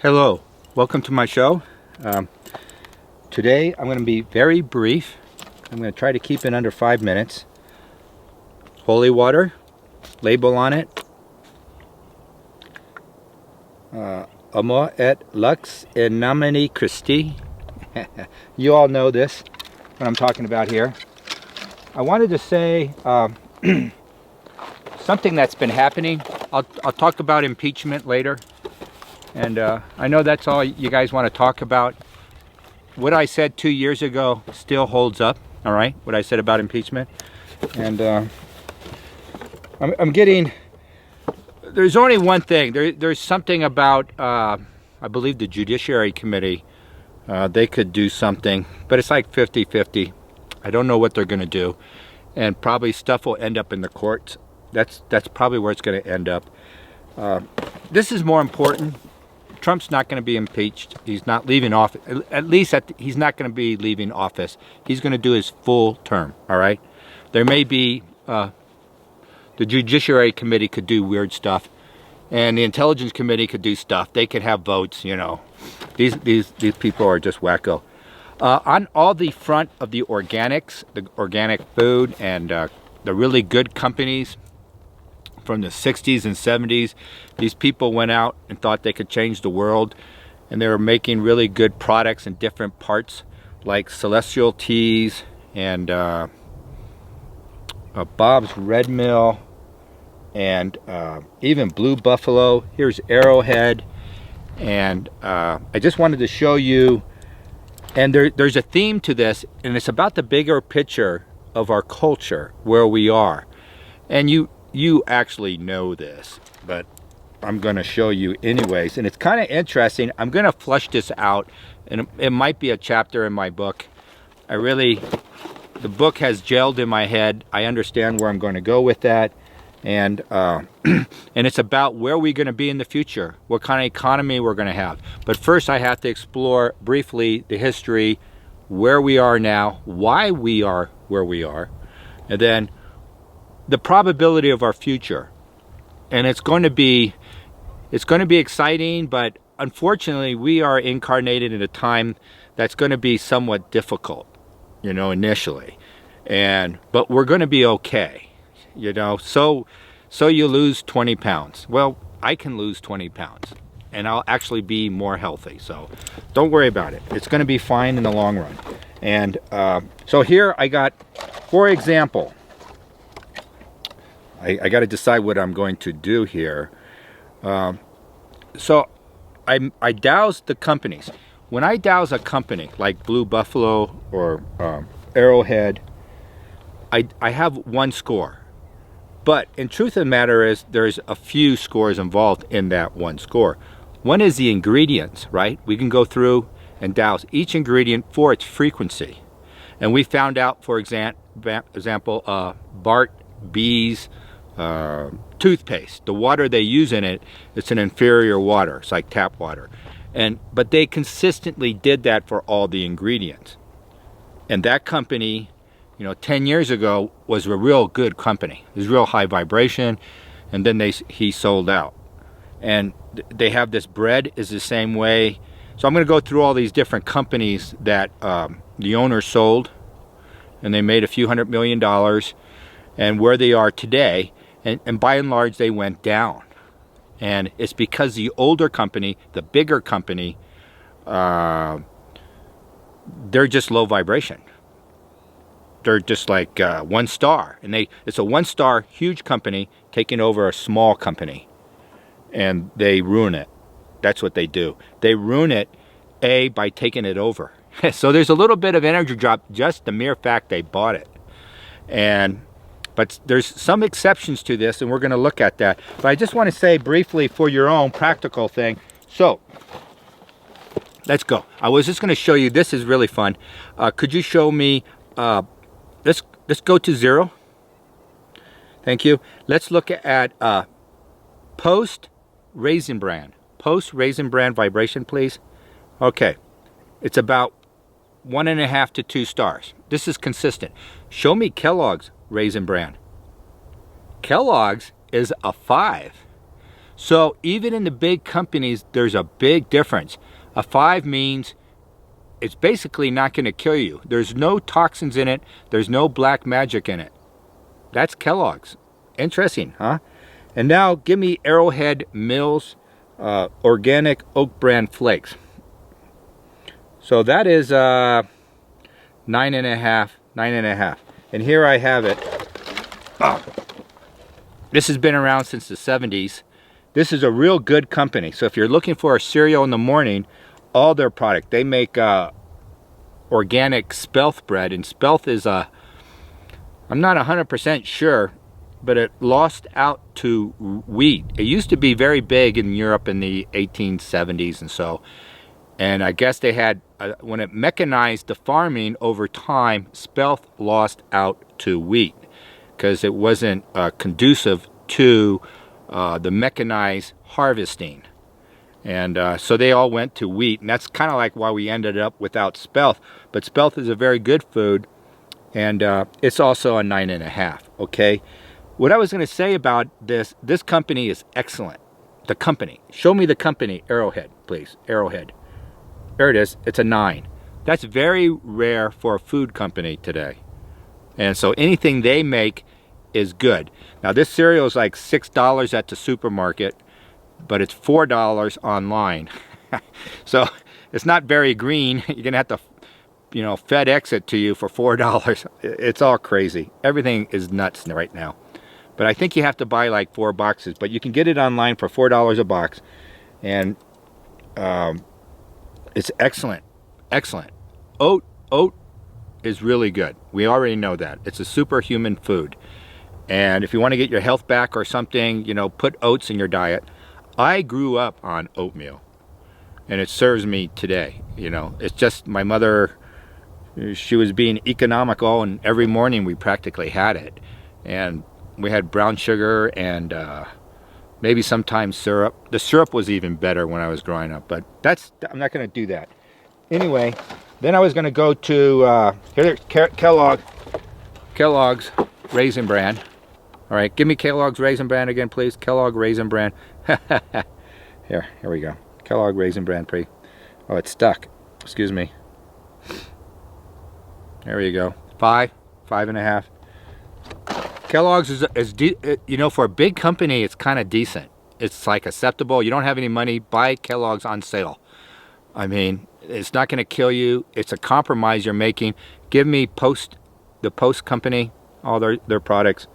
Hello, welcome to my show. Today I'm going to be very brief. I'm going to try to keep it under 5 minutes. Holy water, label on it. Amor et lux in nomine Christi. You all know this, what I'm talking about here. I wanted to say something that's been happening. I'll talk about impeachment later. And I know that's all you guys want to talk about. What I said 2 years ago still holds up, all right? What I said about impeachment. And I'm getting, there's only one thing. There's something about, I believe the Judiciary Committee, they could do something, but it's like 50-50. I don't know what they're going to do. And probably stuff will end up in the courts. That's probably where it's going to end up. This is more important. Trump's not going to be impeached. He's not leaving office. At least he's not going to be leaving office. He's going to do his full term, all right? There may be, the Judiciary Committee could do weird stuff, and the Intelligence Committee could do stuff. They could have votes, you know. These people are just wacko. On all the front of the organics, the organic food, and the really good companies, from the 60s and 70s, these people went out and thought they could change the world, and they were making really good products in different parts, like Celestial Teas and Bob's Red Mill, and even Blue Buffalo. Here's Arrowhead, and I just wanted to show you, and there's a theme to this, and it's about the bigger picture of our culture, where we are. And you actually know this, but I'm going to show you anyways. And it's kind of interesting. I'm going to flush this out, and it might be a chapter in my book. The book has gelled in my head. I understand where I'm going to go with that. And and it's about where we're going to be in the future, what kind of economy we're going to have. But first I have to explore briefly the history, where we are now, why we are where we are, and then the probability of our future. And it's going to be exciting, but unfortunately we are incarnated in a time that's going to be somewhat difficult, you know, initially. But we're going to be okay, you know. So you lose 20 pounds. Well, I can lose 20 pounds and I'll actually be more healthy. So don't worry about it. It's going to be fine in the long run. And so here I got, for example, I got to decide what I'm going to do here. So I douse the companies. When I douse a company like Blue Buffalo or Arrowhead, I have one score. But in truth of the matter is, there's a few scores involved in that one score. One is the ingredients, right? We can go through and douse each ingredient for its frequency. And we found out, for example, Bart B's toothpaste, the water they use in it, it's an inferior water. It's like tap water. But they consistently did that for all the ingredients. And that company, you know, 10 years ago was a real good company. It was real high vibration, and then he sold out. And they have this bread is the same way. So I'm going to go through all these different companies that the owner sold, and they made a few $100 million, and where they are today. And by and large, they went down. And it's because the older company, the bigger company, they're just low vibration. They're just like 1 star. And it's a 1-star huge company taking over a small company. And they ruin it. That's what they do. They ruin it, by taking it over. So there's a little bit of energy drop, just the mere fact they bought it. But there's some exceptions to this, and we're going to look at that. But I just want to say briefly for your own practical thing. So let's go. I was just going to show you. This is really fun. Could you show me? Let's go to 0. Thank you. Let's look at post Raisin Bran. Post Raisin Bran vibration, please. Okay. It's about 1.5 to 2 stars. This is consistent. Show me Kellogg's Raisin Bran. Kellogg's is a 5. So even in the big companies, there's a big difference. A 5 means it's basically not going to kill you. There's no toxins in it. There's no black magic in it. That's Kellogg's. Interesting, huh? And now give me Arrowhead Mills Organic Oak Brand Flakes. So that is 9.5, 9.5. And here I have it. Oh. This has been around since the 70s. This is a real good company. So if you're looking for a cereal in the morning, all their product. They make organic spelt bread. And spelt is I'm not 100% sure, but it lost out to wheat. It used to be very big in Europe in the 1870s and so. And I guess they had, when it mechanized the farming over time, spelt lost out to wheat because it wasn't conducive to the mechanized harvesting. And so they all went to wheat, and that's kind of like why we ended up without spelt. But spelt is a very good food, and it's also a 9.5, okay? What I was going to say about this company is excellent. The company. Show me the company, Arrowhead, please. Arrowhead. There it is. It's a 9. That's very rare for a food company today. And so anything they make is good. Now this cereal is like $6 at the supermarket, but it's $4 online. So it's not very green. You're going to have to, you know, FedEx it to you for $4. It's all crazy. Everything is nuts right now. But I think you have to buy like 4 boxes, but you can get it online for $4 a box. And it's excellent, excellent. Oat is really good. We already know that. It's a superhuman food. And if you want to get your health back or something, you know, put oats in your diet. I grew up on oatmeal, and it serves me today. You know, it's just my mother, she was being economical, and every morning we practically had it. And we had brown sugar and maybe sometimes syrup. The syrup was even better when I was growing up, but I'm not going to do that. Anyway, then I was going to go to Kellogg's Raisin Bran. All right, give me Kellogg's Raisin Bran again, please. Kellogg Raisin Bran. Here we go. Kellogg Raisin Bran, please. Oh, it's stuck. Excuse me. There you go. 5, 5.5. Kellogg's is you know, for a big company, it's kind of decent. It's like acceptable. You don't have any money, buy Kellogg's on sale. I mean, it's not going to kill you. It's a compromise you're making. Give me the Post company, all their products.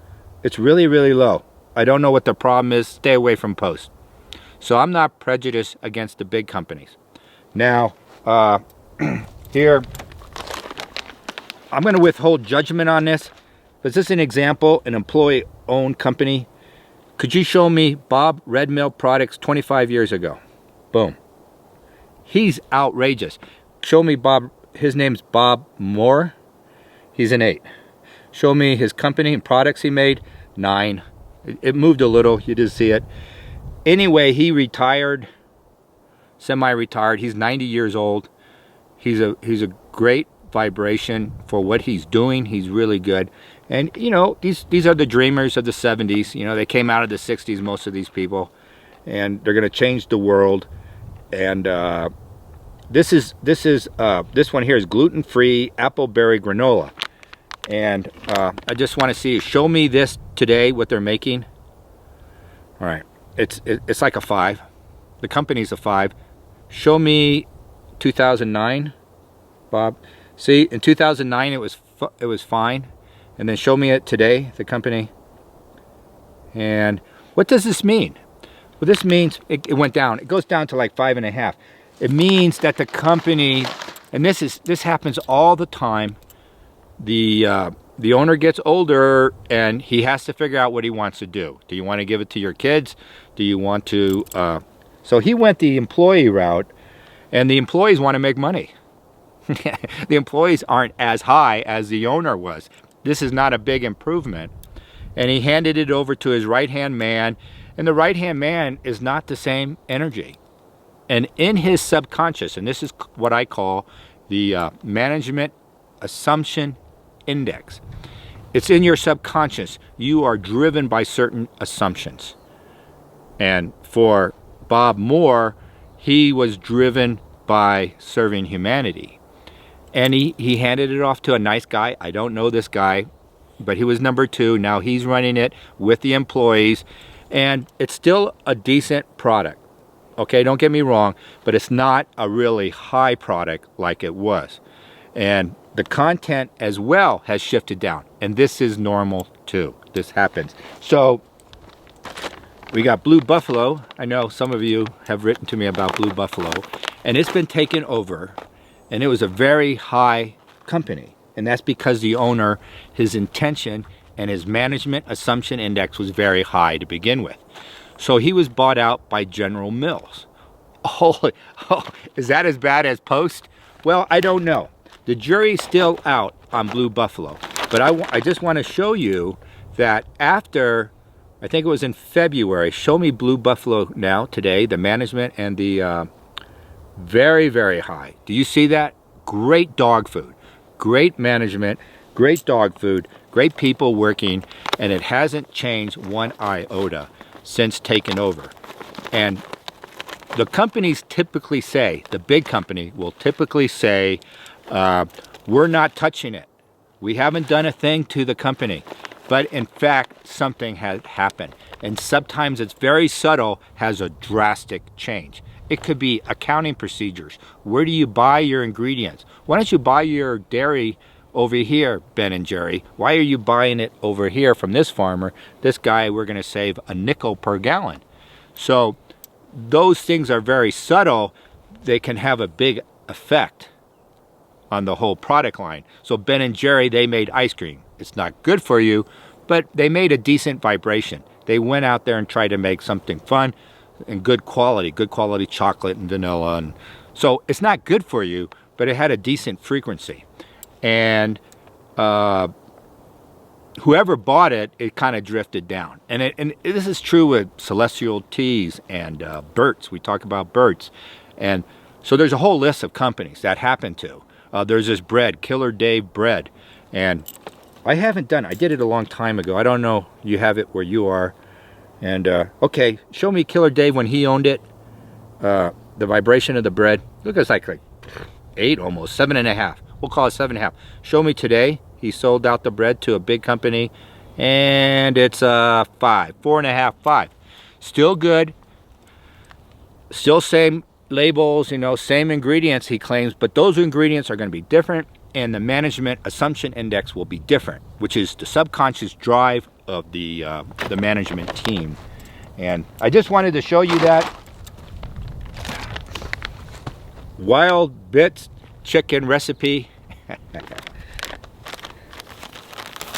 It's really, really low. I don't know what the problem is. Stay away from Post. So I'm not prejudiced against the big companies. Now, here, I'm going to withhold judgment on this. Is this an example, an employee-owned company? Could you show me Bob Red Mill Products 25 years ago? Boom. He's outrageous. Show me Bob, his name's Bob Moore. He's an 8. Show me his company and products he made, 9. It moved a little, you did see it. Anyway, he retired, semi-retired. He's 90 years old. He's a great vibration for what he's doing. He's really good. And you know, these are the dreamers of the 70s. You know, they came out of the 60s, most of these people, and they're going to change the world. And this one here is gluten-free apple berry granola. And I just want to see, show me this today, what they're making. All right, it's like a 5. The company's a 5. Show me 2009, Bob. See, in 2009 it was fine. And then show me it today, the company. And what does this mean? Well, this means it went down. It goes down to like 5.5. It means that the company, and this happens all the time. The owner gets older and he has to figure out what he wants to do. Do you want to give it to your kids? Do you want to? So he went the employee route, and the employees want to make money. The employees aren't as high as the owner was. This is not a big improvement. And he handed it over to his right-hand man, and the right-hand man is not the same energy. And in his subconscious, and this is what I call the management assumption index. It's in your subconscious. You are driven by certain assumptions. And for Bob Moore, he was driven by serving humanity. And he handed it off to a nice guy. I don't know this guy, but he was number 2. Now he's running it with the employees. And it's still a decent product. Okay, don't get me wrong, but it's not a really high product like it was. And the content as well has shifted down. And this is normal too. This happens. So we got Blue Buffalo. I know some of you have written to me about Blue Buffalo. And it's been taken over. And it was a very high company. And that's because the owner, his intention and his management assumption index was very high to begin with. So he was bought out by General Mills. Oh, is that as bad as Post? Well, I don't know. The jury's still out on Blue Buffalo. But I just want to show you that after, I think it was in February, show me Blue Buffalo now, today, the management and the very, very high. Do you see that? Great dog food, great management, great dog food, great people working, and it hasn't changed one iota since taken over. And the companies typically say, the big company will typically say, we're not touching it. We haven't done a thing to the company. But in fact, something has happened. And sometimes it's very subtle, has a drastic change. It could be accounting procedures. Where do you buy your ingredients? Why don't you buy your dairy over here, Ben and Jerry? Why are you buying it over here from this farmer? This guy, we're going to save a nickel per gallon. So those things are very subtle. They can have a big effect on the whole product line. So Ben and Jerry, they made ice cream. It's not good for you, but they made a decent vibration. They went out there and tried to make something fun and good quality chocolate and vanilla. And so it's not good for you, but it had a decent frequency. And whoever bought it, it kind of drifted down. And this is true with Celestial Teas and Burt's. We talk about Burt's. And so there's a whole list of companies that happened to. There's this bread, Killer Dave bread. And I did it a long time ago. I don't know, you have it where you are. And okay, show me Killer Dave when he owned it. The vibration of the bread. Look, it's like 8 almost, 7.5. We'll call it 7.5. Show me today. He sold out the bread to a big company, and it's 5, 4.5, 5. Still good. Still same labels, you know, same ingredients he claims, but those ingredients are going to be different, and the management assumption index will be different, which is the subconscious drive of the management team. And I just wanted to show you that. Wild Bits chicken recipe.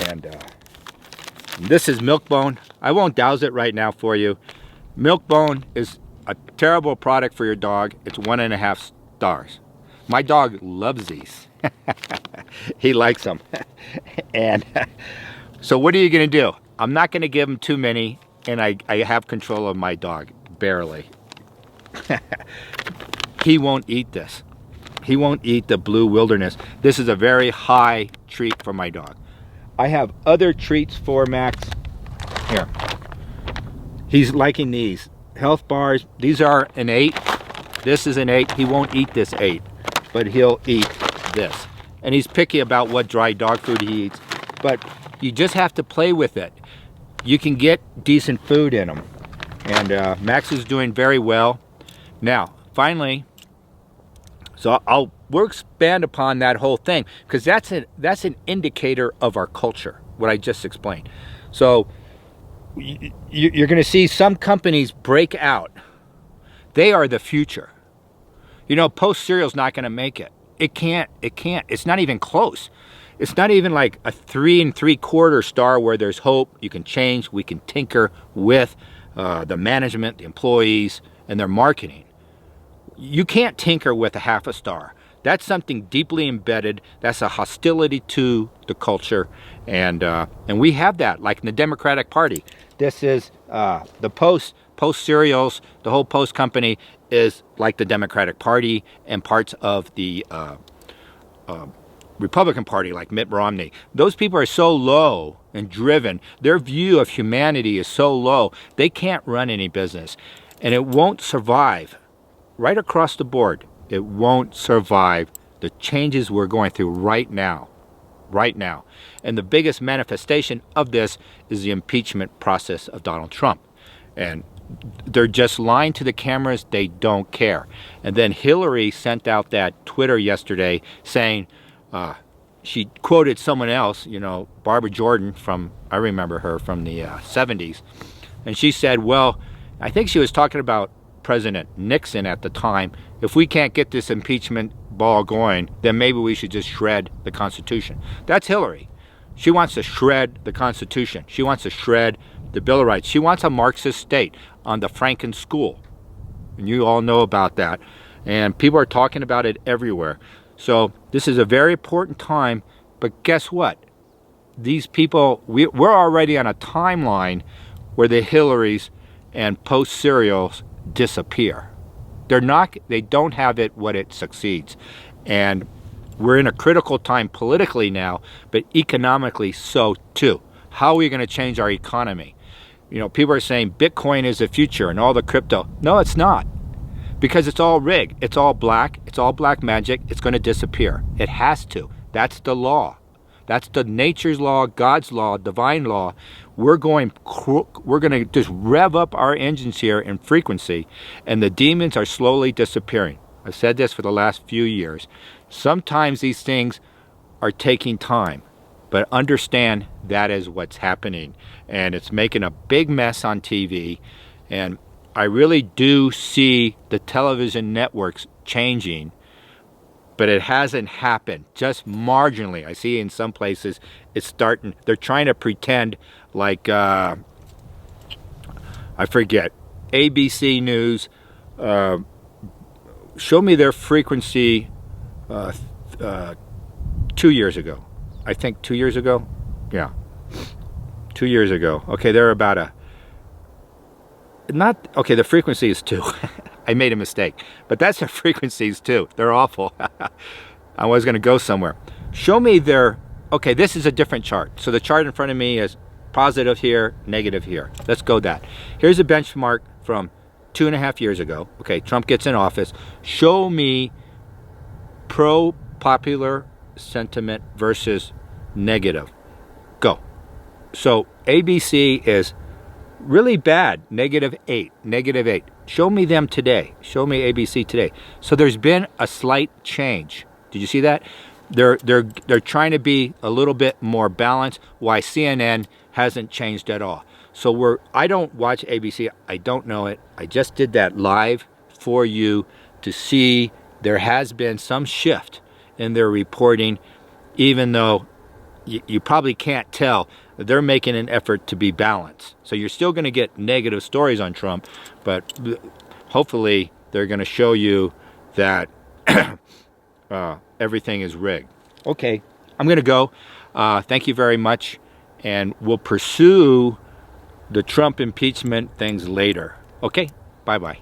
And this is Milk-Bone. I won't douse it right now for you. Milk-Bone is a terrible product for your dog. It's 1.5 stars. My dog loves these. He likes them. And so what are you going to do? I'm not going to give him too many, and I have control of my dog, barely. He won't eat this. He won't eat the Blue Wilderness. This is a very high treat for my dog. I have other treats for Max. Here. He's liking these. Health bars. These are an 8. This is an 8. He won't eat this 8, but he'll eat this. And he's picky about what dry dog food he eats. But you just have to play with it. You can get decent food in them. And Max is doing very well. Now, finally, we'll expand upon that whole thing, because that's an indicator of our culture, what I just explained. So you're going to see some companies break out. They are the future. You know, Post cereal's not going to make it. It can't. It's not even close. It's not even like a 3 3/4 star where there's hope. You can change. We can tinker with the management, the employees, and their marketing. You can't tinker with a 1/2 star. That's something deeply embedded. That's a hostility to the culture, and we have that, like in the Democratic Party. This is the Post cereals. The whole Post company is like the Democratic Party, and parts of the Republican Party, like Mitt Romney. Those people are so low and driven. Their view of humanity is so low, they can't run any business. And it won't survive. Right across the board, it won't survive the changes we're going through right now. Right now. And the biggest manifestation of this is the impeachment process of Donald Trump. And they're just lying to the cameras. They don't care. And then Hillary sent out that Twitter yesterday saying, she quoted someone else, you know, Barbara Jordan from, I remember her from the 70s. And she said, well, I think she was talking about President Nixon at the time. If we can't get this impeachment ball going, then maybe we should just shred the Constitution. That's Hillary. She wants to shred the Constitution. She wants to shred the Bill of Rights. She wants a Marxist state on the Franken school. And you all know about that. And people are talking about it everywhere. So this is a very important time. But guess what? These people, we're already on a timeline where the Hillarys and post-serials disappear. They don't have it what it succeeds. And we're in a critical time politically now, but economically so too. How are we going to change our economy? You know, people are saying Bitcoin is the future and all the crypto. No, it's not. Because it's all rigged. It's all black. It's all black magic. It's going to disappear. It has to. That's the law. That's the nature's law, God's law, divine law. We're going to just rev up our engines here in frequency, and the demons are slowly disappearing. I've said this for the last few years. Sometimes these things are taking time, but understand that is what's happening, and it's making a big mess on TV. And I really do see the television networks changing, but it hasn't happened, just marginally. I see in some places it's starting. They're trying to pretend like, I forget, ABC News, show me their frequency 2 years ago. I think 2 years ago? Yeah, 2 years ago. Okay, they're about okay, the frequency is 2. I made a mistake, but that's the frequencies too. They're awful. I was going to go somewhere. Show me their, okay, this is a different chart. So the chart in front of me is positive here, negative here. Let's go that. Here's a benchmark from 2.5 years ago. Okay, Trump gets in office. Show me pro-popular sentiment versus negative. Go. So ABC is really bad, -8, -8. Show me them today. Show me ABC today. So there's been a slight change. Did you see that? They're trying to be a little bit more balanced. Why CNN hasn't changed at all. So I don't watch ABC. I don't know it. I just did that live for you to see there has been some shift in their reporting, even though you probably can't tell. They're making an effort to be balanced. So you're still going to get negative stories on Trump, but hopefully they're going to show you that everything is rigged. Okay, I'm going to go. Thank you very much, and we'll pursue the Trump impeachment things later. Okay, bye-bye.